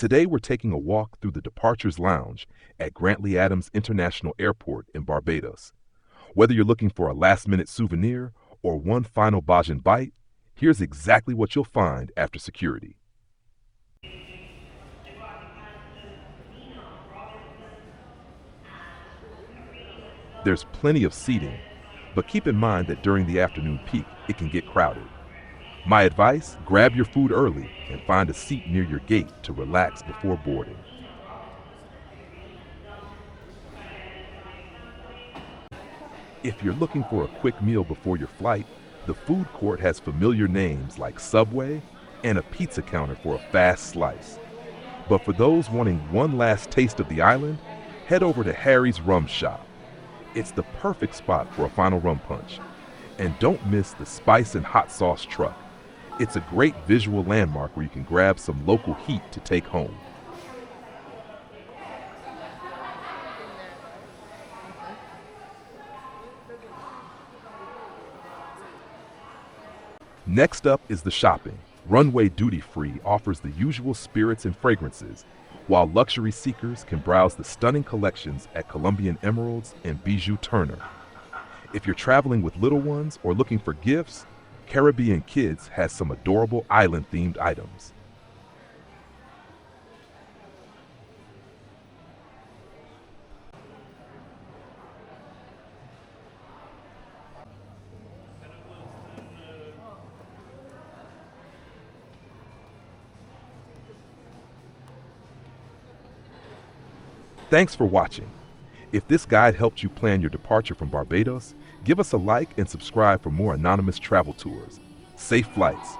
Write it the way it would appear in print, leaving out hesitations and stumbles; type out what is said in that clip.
Today we're taking a walk through the Departures Lounge at Grantley Adams International Airport in Barbados. Whether you're looking for a last-minute souvenir or one final Bijoux bite, here's exactly what you'll find after security. There's plenty of seating, but keep in mind that during the afternoon peak, it can get crowded. My advice, grab your food early and find a seat near your gate to relax before boarding. If you're looking for a quick meal before your flight, the food court has familiar names like Subway and a pizza counter for a fast slice. But for those wanting one last taste of the island, head over to Harry's Rum Shop. It's the perfect spot for a final rum punch. And don't miss the spice and hot sauce truck. It's a great visual landmark where you can grab some local heat to take home. Next up is the shopping. Runway Duty Free offers the usual spirits and fragrances, while luxury seekers can browse the stunning collections at Columbian Emeralds and Bijoux Terner. If you're traveling with little ones or looking for gifts, Caribbean Kidz has some adorable island-themed items. Thanks for watching. If this guide helped you plan your departure from Barbados, give us a like and subscribe for more anonymous travel tours. Safe flights.